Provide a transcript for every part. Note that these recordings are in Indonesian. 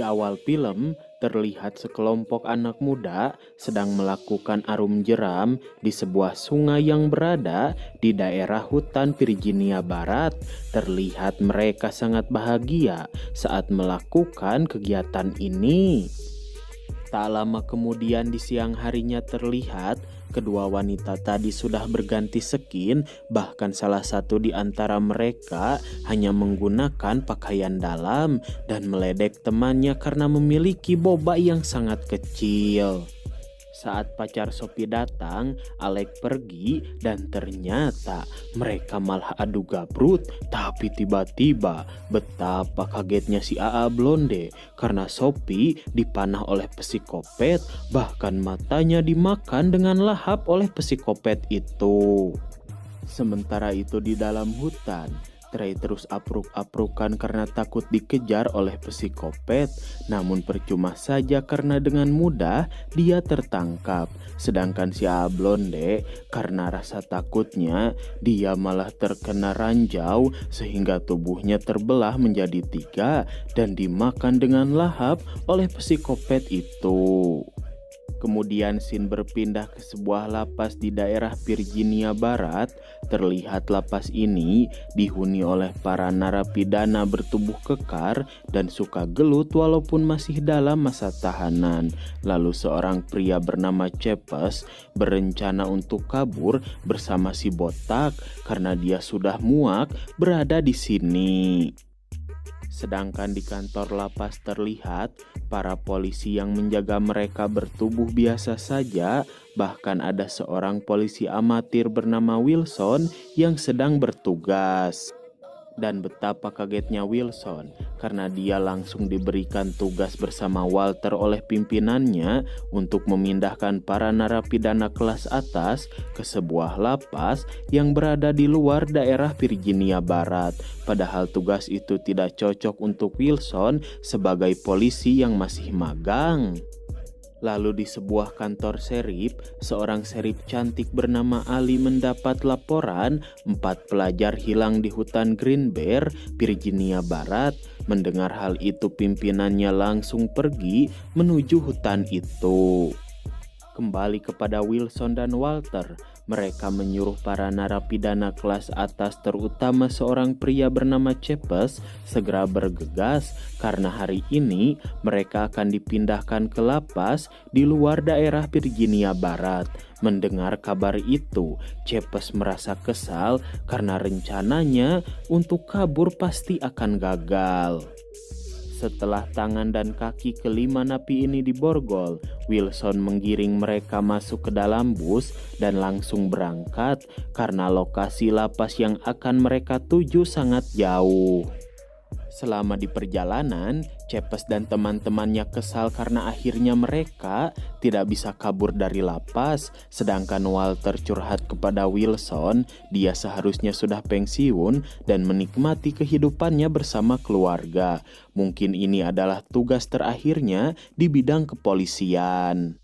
awal film, terlihat sekelompok anak muda sedang melakukan arum jeram di sebuah sungai yang berada di daerah hutan Virginia Barat. Terlihat mereka sangat bahagia saat melakukan kegiatan ini. Tak lama kemudian di siang harinya terlihat kedua wanita tadi sudah berganti skin, bahkan salah satu di antara mereka hanya menggunakan pakaian dalam dan meledek temannya karena memiliki boba yang sangat kecil. Saat pacar Sophie datang, Alec pergi dan ternyata mereka malah adu gabrut. Tapi tiba-tiba betapa kagetnya si AA Blonde karena Sophie dipanah oleh psikopat, bahkan matanya dimakan dengan lahap oleh psikopat itu. Sementara itu di dalam hutan, Trey terus apruk-aprukan karena takut dikejar oleh psikopat, namun percuma saja karena dengan mudah dia tertangkap. Sedangkan si A Blonde karena rasa takutnya dia malah terkena ranjau sehingga tubuhnya terbelah menjadi 3 dan dimakan dengan lahap oleh psikopat itu. Kemudian scene berpindah ke sebuah lapas di daerah Virginia Barat. Terlihat lapas ini dihuni oleh para narapidana bertubuh kekar dan suka gelut walaupun masih dalam masa tahanan. Lalu seorang pria bernama Cepes berencana untuk kabur bersama si botak karena dia sudah muak berada di sini. Sedangkan di kantor lapas terlihat para polisi yang menjaga mereka bertubuh biasa saja, bahkan ada seorang polisi amatir bernama Wilson yang sedang bertugas. Dan betapa kagetnya Wilson karena dia langsung diberikan tugas bersama Walter oleh pimpinannya untuk memindahkan para narapidana kelas atas ke sebuah lapas yang berada di luar daerah Virginia Barat. Padahal tugas itu tidak cocok untuk Wilson sebagai polisi yang masih magang. Lalu di sebuah kantor serip, seorang serip cantik bernama Ali mendapat laporan 4 pelajar hilang di hutan Green Bear, Virginia Barat. Mendengar hal itu pimpinannya langsung pergi menuju hutan itu. Kembali kepada Wilson dan Walter, mereka menyuruh para narapidana kelas atas terutama seorang pria bernama Cepes segera bergegas karena hari ini mereka akan dipindahkan ke lapas di luar daerah Virginia Barat. Mendengar kabar itu, Cepes merasa kesal karena rencananya untuk kabur pasti akan gagal. Setelah tangan dan kaki kelima napi ini diborgol, Wilson menggiring mereka masuk ke dalam bus dan langsung berangkat karena lokasi lapas yang akan mereka tuju sangat jauh. Selama di perjalanan, Cepes dan teman-temannya kesal karena akhirnya mereka tidak bisa kabur dari lapas. Sedangkan Walter curhat kepada Wilson, dia seharusnya sudah pensiun dan menikmati kehidupannya bersama keluarga. Mungkin ini adalah tugas terakhirnya di bidang kepolisian.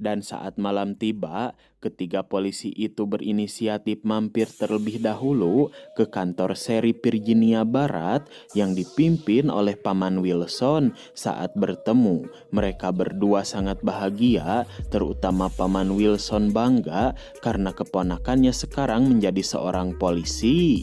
Dan saat malam tiba, ketiga polisi itu berinisiatif mampir terlebih dahulu ke kantor seri Virginia Barat yang dipimpin oleh Paman Wilson. Saat bertemu, mereka berdua sangat bahagia, terutama Paman Wilson bangga karena keponakannya sekarang menjadi seorang polisi.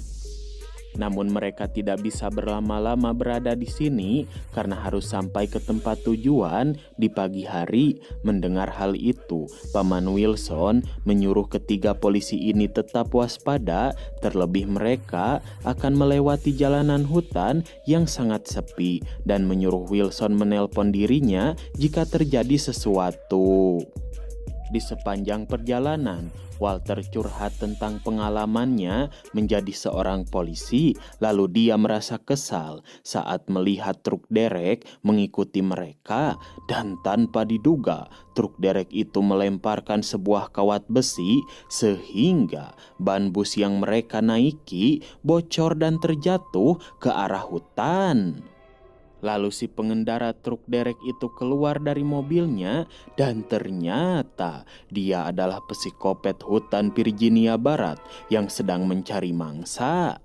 Namun mereka tidak bisa berlama-lama berada di sini karena harus sampai ke tempat tujuan di pagi hari. Mendengar hal itu, Paman Wilson menyuruh ketiga polisi ini tetap waspada, terlebih mereka akan melewati jalanan hutan yang sangat sepi dan menyuruh Wilson menelpon dirinya jika terjadi sesuatu. Di sepanjang perjalanan, Walter curhat tentang pengalamannya menjadi seorang polisi, lalu dia merasa kesal saat melihat truk derek mengikuti mereka dan tanpa diduga truk derek itu melemparkan sebuah kawat besi sehingga ban bus yang mereka naiki bocor dan terjatuh ke arah hutan. Lalu si pengendara truk derek itu keluar dari mobilnya dan ternyata dia adalah psikopat hutan Virginia Barat yang sedang mencari mangsa.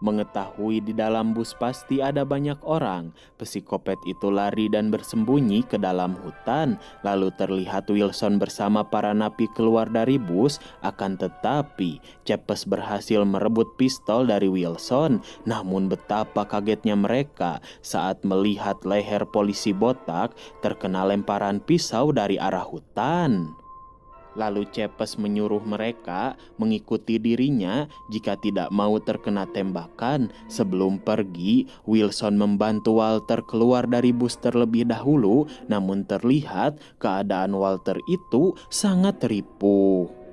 Mengetahui di dalam bus pasti ada banyak orang, psikopet itu lari dan bersembunyi ke dalam hutan. Lalu terlihat Wilson bersama para napi keluar dari bus. Akan tetapi, Cepes berhasil merebut pistol dari Wilson. Namun betapa kagetnya mereka saat melihat leher polisi botak terkena lemparan pisau dari arah hutan. Lalu Cepes menyuruh mereka mengikuti dirinya jika tidak mau terkena tembakan. Sebelum pergi, Wilson membantu Walter keluar dari bus terlebih dahulu, namun terlihat keadaan Walter itu sangat ripuh.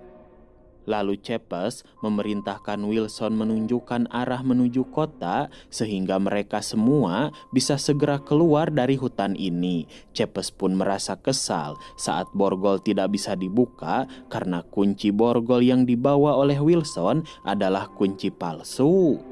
Lalu Cepes memerintahkan Wilson menunjukkan arah menuju kota sehingga mereka semua bisa segera keluar dari hutan ini. Cepes pun merasa kesal saat borgol tidak bisa dibuka karena kunci borgol yang dibawa oleh Wilson adalah kunci palsu.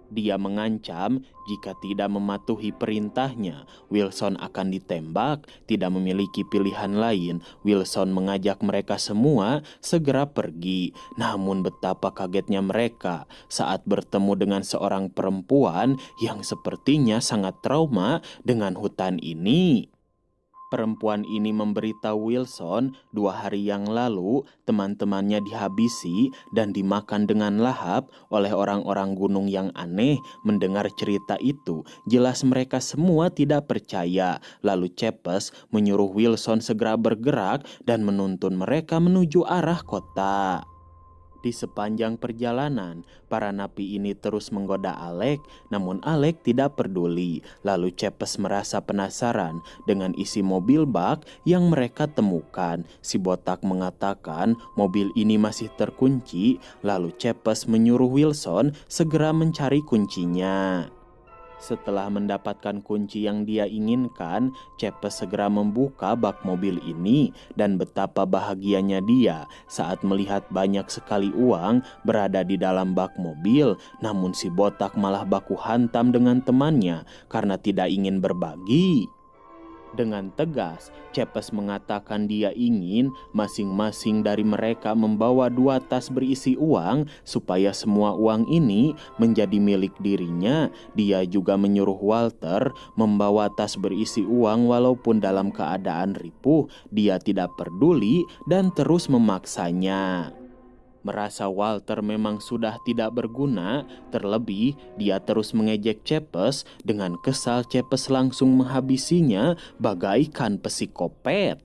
Dia mengancam jika tidak mematuhi perintahnya, Wilson akan ditembak. Tidak memiliki pilihan lain, Wilson mengajak mereka semua segera pergi. Namun betapa kagetnya mereka saat bertemu dengan seorang perempuan yang sepertinya sangat trauma dengan hutan ini. Perempuan ini memberitahu Wilson 2 hari yang lalu teman-temannya dihabisi dan dimakan dengan lahap oleh orang-orang gunung yang aneh. Mendengar cerita itu, jelas mereka semua tidak percaya. Lalu Cepes menyuruh Wilson segera bergerak dan menuntun mereka menuju arah kota. Di sepanjang perjalanan, para napi ini terus menggoda Alec, namun Alec tidak peduli. Lalu Cepes merasa penasaran dengan isi mobil bak yang mereka temukan. Si botak mengatakan mobil ini masih terkunci, lalu Cepes menyuruh Wilson segera mencari kuncinya. Setelah mendapatkan kunci yang dia inginkan, Cepes segera membuka bak mobil ini dan betapa bahagianya dia saat melihat banyak sekali uang berada di dalam bak mobil. Namun si botak malah baku hantam dengan temannya karena tidak ingin berbagi. Dengan tegas, Cepes mengatakan dia ingin masing-masing dari mereka membawa 2 tas berisi uang supaya semua uang ini menjadi milik dirinya. Dia juga menyuruh Walter membawa tas berisi uang walaupun dalam keadaan ripuh. Dia tidak peduli dan terus memaksanya. Merasa Walter memang sudah tidak berguna, terlebih dia terus mengejek Cepes. Dengan kesal Cepes langsung menghabisinya bagaikan psikopet.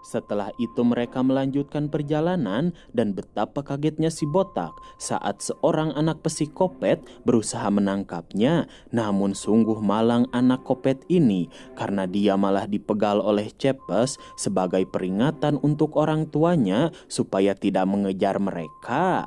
Setelah itu mereka melanjutkan perjalanan dan betapa kagetnya si botak saat seorang anak psikopet berusaha menangkapnya. Namun sungguh malang anak kopet ini karena dia malah dipegal oleh Cepes sebagai peringatan untuk orang tuanya supaya tidak mengejar mereka.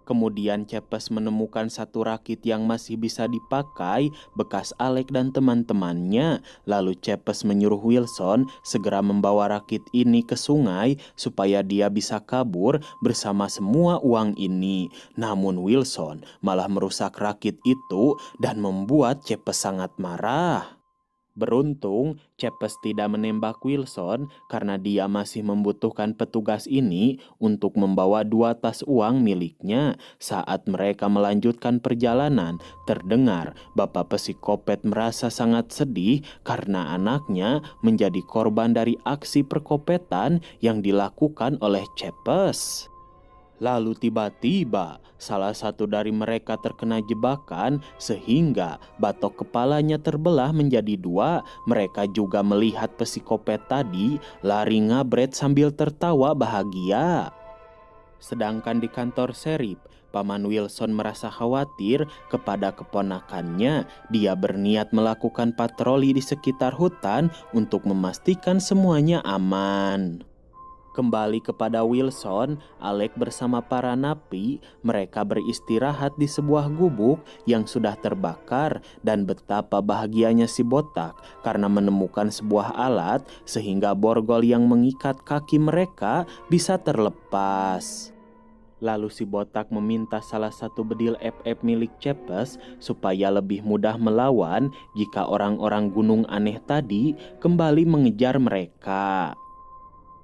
Kemudian Cepes menemukan satu rakit yang masih bisa dipakai bekas Alec dan teman-temannya. Lalu Cepes menyuruh Wilson segera membawa rakit ini ke sungai supaya dia bisa kabur bersama semua uang ini. Namun Wilson malah merusak rakit itu dan membuat Cepes sangat marah. Beruntung, Cepes tidak menembak Wilson karena dia masih membutuhkan petugas ini untuk membawa 2 tas uang miliknya. Saat mereka melanjutkan perjalanan, terdengar bapak psikopet merasa sangat sedih karena anaknya menjadi korban dari aksi perkopetan yang dilakukan oleh Cepes. Lalu tiba-tiba salah satu dari mereka terkena jebakan sehingga batok kepalanya terbelah menjadi 2. Mereka juga melihat psikopet tadi lari ngabret sambil tertawa bahagia. Sedangkan di kantor Sheriff, Paman Wilson merasa khawatir kepada keponakannya. Dia berniat melakukan patroli di sekitar hutan untuk memastikan semuanya aman. Kembali kepada Wilson, Alec bersama para napi, mereka beristirahat di sebuah gubuk yang sudah terbakar dan betapa bahagianya si botak karena menemukan sebuah alat sehingga borgol yang mengikat kaki mereka bisa terlepas. Lalu si botak meminta salah satu bedil FF milik Cepes supaya lebih mudah melawan jika orang-orang gunung aneh tadi kembali mengejar mereka.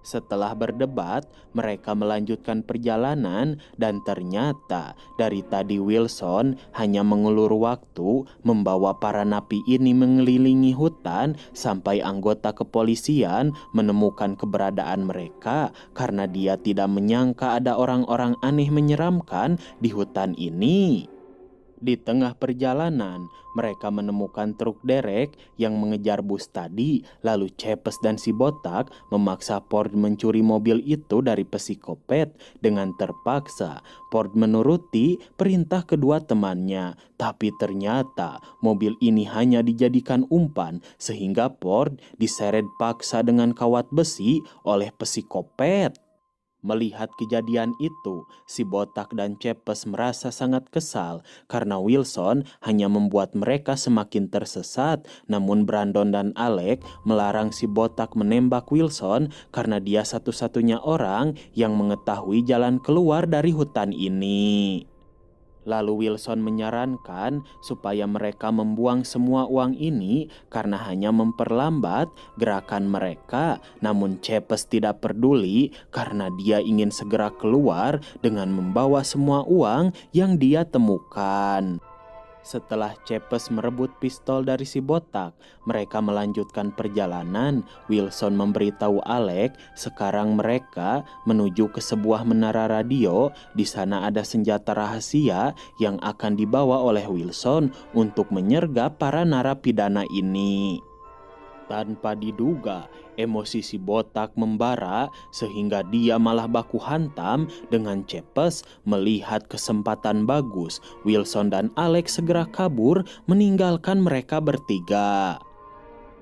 Setelah berdebat, mereka melanjutkan perjalanan dan ternyata dari tadi Wilson hanya mengulur waktu membawa para napi ini mengelilingi hutan sampai anggota kepolisian menemukan keberadaan mereka karena dia tidak menyangka ada orang-orang aneh menyeramkan di hutan ini. Di tengah perjalanan, mereka menemukan truk derek yang mengejar bus tadi, lalu Cepes dan si botak memaksa Ford mencuri mobil itu dari psikopat. Dengan terpaksa, Ford menuruti perintah kedua temannya, tapi ternyata mobil ini hanya dijadikan umpan sehingga Ford diseret paksa dengan kawat besi oleh psikopat. Melihat kejadian itu, si botak dan Cepes merasa sangat kesal karena Wilson hanya membuat mereka semakin tersesat. Namun Brandon dan Alec melarang si botak menembak Wilson karena dia satu-satunya orang yang mengetahui jalan keluar dari hutan ini. Lalu Wilson menyarankan supaya mereka membuang semua uang ini karena hanya memperlambat gerakan mereka. Namun Cepes tidak peduli karena dia ingin segera keluar dengan membawa semua uang yang dia temukan. Setelah Cepes merebut pistol dari si botak, mereka melanjutkan perjalanan. Wilson memberitahu Alec sekarang mereka menuju ke sebuah menara radio. Di sana ada senjata rahasia yang akan dibawa oleh Wilson untuk menyergap para narapidana ini. Tanpa diduga, emosi si botak membara sehingga dia malah baku hantam dengan Cepes. Melihat kesempatan bagus, Wilson dan Alex segera kabur meninggalkan mereka bertiga.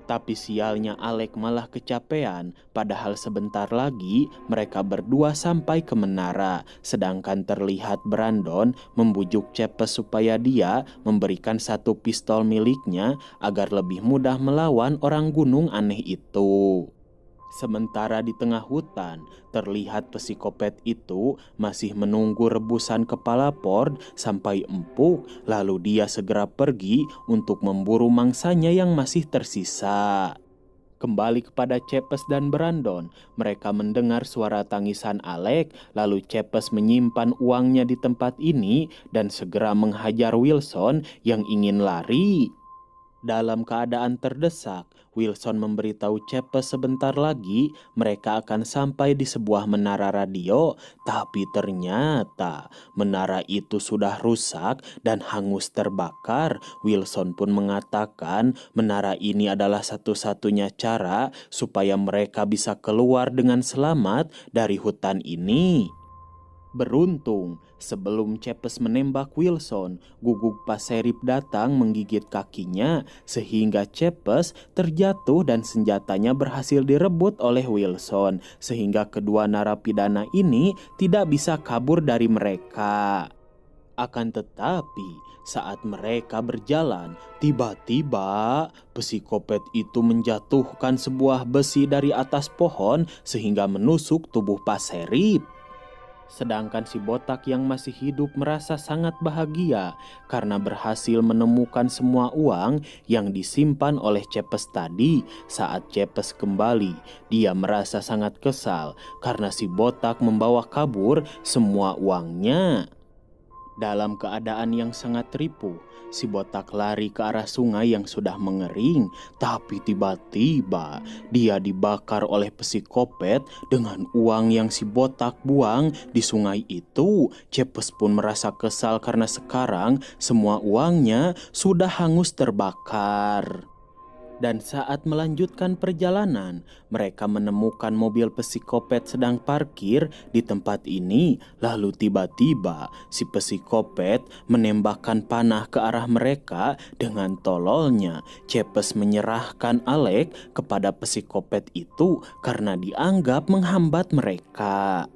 Tapi sialnya Alec malah kecapean, padahal sebentar lagi mereka berdua sampai ke menara. Sedangkan terlihat Brandon membujuk Cepes supaya dia memberikan satu pistol miliknya agar lebih mudah melawan orang gunung aneh itu. Sementara di tengah hutan, terlihat psikopat itu masih menunggu rebusan kepala Ford sampai empuk, lalu dia segera pergi untuk memburu mangsanya yang masih tersisa. Kembali kepada Cepes dan Brandon, mereka mendengar suara tangisan Alec, lalu Cepes menyimpan uangnya di tempat ini dan segera menghajar Wilson yang ingin lari. Dalam keadaan terdesak, Wilson memberitahu Cepes sebentar lagi mereka akan sampai di sebuah menara radio, tapi ternyata menara itu sudah rusak dan hangus terbakar. Wilson pun mengatakan menara ini adalah satu-satunya cara supaya mereka bisa keluar dengan selamat dari hutan ini. Beruntung, sebelum Cepes menembak Wilson, guguk Passerib datang menggigit kakinya sehingga Cepes terjatuh dan senjatanya berhasil direbut oleh Wilson sehingga kedua narapidana ini tidak bisa kabur dari mereka. Akan tetapi, saat mereka berjalan, tiba-tiba psikopat itu menjatuhkan sebuah besi dari atas pohon sehingga menusuk tubuh Passerib. Sedangkan si botak yang masih hidup merasa sangat bahagia karena berhasil menemukan semua uang yang disimpan oleh Cepes tadi. Saat Cepes kembali, dia merasa sangat kesal karena si botak membawa kabur semua uangnya. Dalam keadaan yang sangat ripuh, si botak lari ke arah sungai yang sudah mengering, tapi tiba-tiba dia dibakar oleh psikopat dengan uang yang si botak buang di sungai itu. Cepes pun merasa kesal karena sekarang semua uangnya sudah hangus terbakar. Dan saat melanjutkan perjalanan, mereka menemukan mobil psikopat sedang parkir di tempat ini. Lalu tiba-tiba si psikopat menembakkan panah ke arah mereka. Dengan tololnya, Cepes menyerahkan Alec kepada psikopat itu karena dianggap menghambat mereka.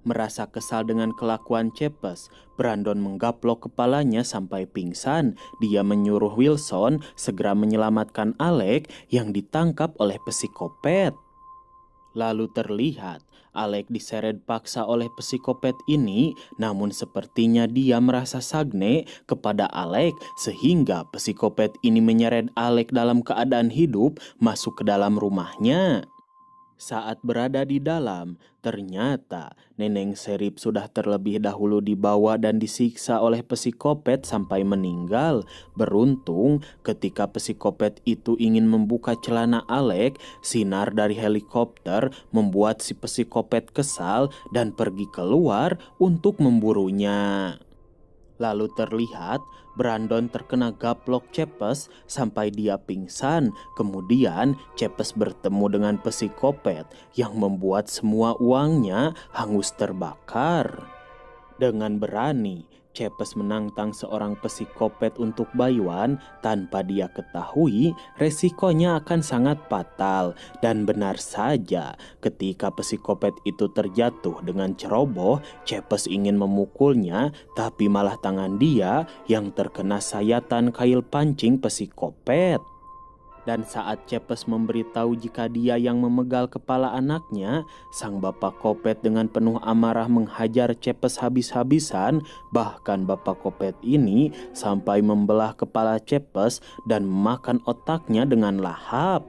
Merasa kesal dengan kelakuan Cepes, Brandon menggaplok kepalanya sampai pingsan. Dia menyuruh Wilson segera menyelamatkan Alec yang ditangkap oleh psikopat. Lalu terlihat Alec diseret paksa oleh psikopat ini, namun sepertinya dia merasa sagne kepada Alec sehingga psikopat ini menyeret Alec dalam keadaan hidup masuk ke dalam rumahnya. Saat berada di dalam, ternyata Neneng Serip sudah terlebih dahulu dibawa dan disiksa oleh psikopet sampai meninggal. Beruntung, ketika psikopet itu ingin membuka celana Alek, sinar dari helikopter membuat si psikopet kesal dan pergi keluar untuk memburunya. Lalu terlihat Brandon terkena gaplok Cepes sampai dia pingsan. Kemudian Cepes bertemu dengan psikopet yang membuat semua uangnya hangus terbakar. Dengan berani, Cepes menantang seorang psikopet untuk Baywan tanpa dia ketahui resikonya akan sangat fatal. Dan benar saja, ketika psikopet itu terjatuh dengan ceroboh, Cepes ingin memukulnya, tapi malah tangan dia yang terkena sayatan kail pancing psikopet. Dan saat Cepes memberitahu jika dia yang memegal kepala anaknya, sang bapak Kopet dengan penuh amarah menghajar Cepes habis-habisan. Bahkan bapak Kopet ini sampai membelah kepala Cepes dan memakan otaknya dengan lahap.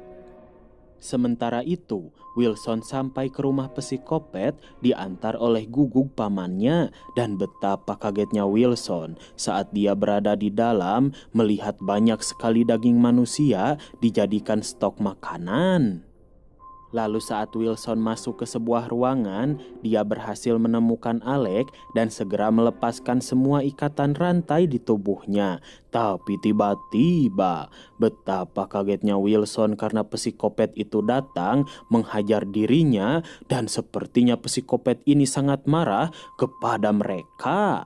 Sementara itu, Wilson sampai ke rumah psikopet diantar oleh Guguk pamannya, dan betapa kagetnya Wilson saat dia berada di dalam melihat banyak sekali daging manusia dijadikan stok makanan. Lalu saat Wilson masuk ke sebuah ruangan, dia berhasil menemukan Alek dan segera melepaskan semua ikatan rantai di tubuhnya. Tapi tiba-tiba, betapa kagetnya Wilson karena psikopet itu datang menghajar dirinya, dan sepertinya psikopet ini sangat marah kepada mereka.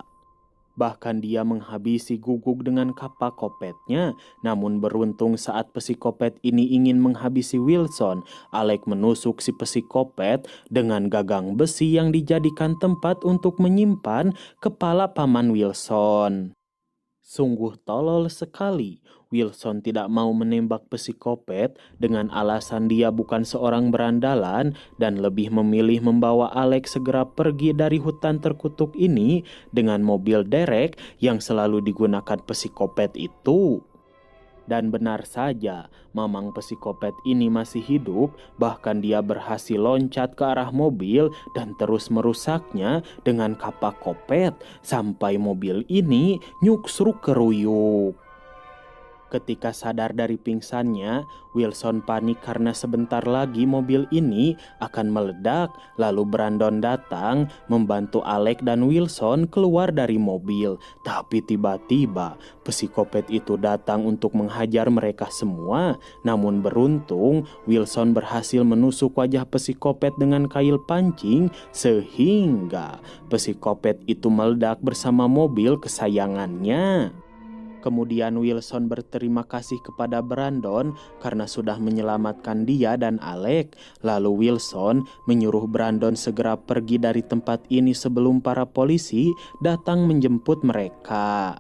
Bahkan dia menghabisi Guguk dengan kapak kopetnya. Namun beruntung saat psikopet ini ingin menghabisi Wilson, Alek menusuk si psikopet dengan gagang besi yang dijadikan tempat untuk menyimpan kepala paman Wilson. Sungguh tolol sekali. Wilson tidak mau menembak psikopet dengan alasan dia bukan seorang berandalan dan lebih memilih membawa Alex segera pergi dari hutan terkutuk ini dengan mobil derek yang selalu digunakan psikopet itu. Dan benar saja, mamang psikopet ini masih hidup, bahkan dia berhasil loncat ke arah mobil dan terus merusaknya dengan kapak kopet sampai mobil ini nyuksruk keruyuk. Ketika sadar dari pingsannya, Wilson panik karena sebentar lagi mobil ini akan meledak. Lalu Brandon datang membantu Alek dan Wilson keluar dari mobil. Tapi tiba-tiba psikopet itu datang untuk menghajar mereka semua. Namun beruntung Wilson berhasil menusuk wajah psikopet dengan kail pancing sehingga psikopet itu meledak bersama mobil kesayangannya. Kemudian Wilson berterima kasih kepada Brandon karena sudah menyelamatkan dia dan Alek. Lalu Wilson menyuruh Brandon segera pergi dari tempat ini sebelum para polisi datang menjemput mereka.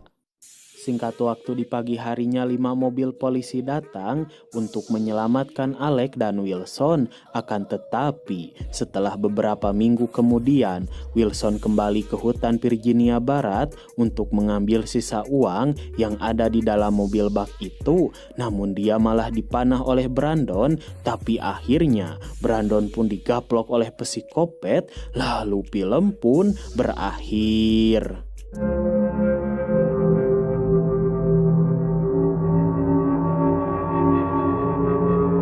Singkat waktu di pagi harinya 5 mobil polisi datang untuk menyelamatkan Alek dan Wilson. Akan tetapi setelah beberapa minggu kemudian Wilson kembali ke hutan Virginia Barat untuk mengambil sisa uang yang ada di dalam mobil bak itu. Namun dia malah dipanah oleh Brandon. Tapi akhirnya Brandon pun digaplok oleh psikopet. Lalu film pun berakhir.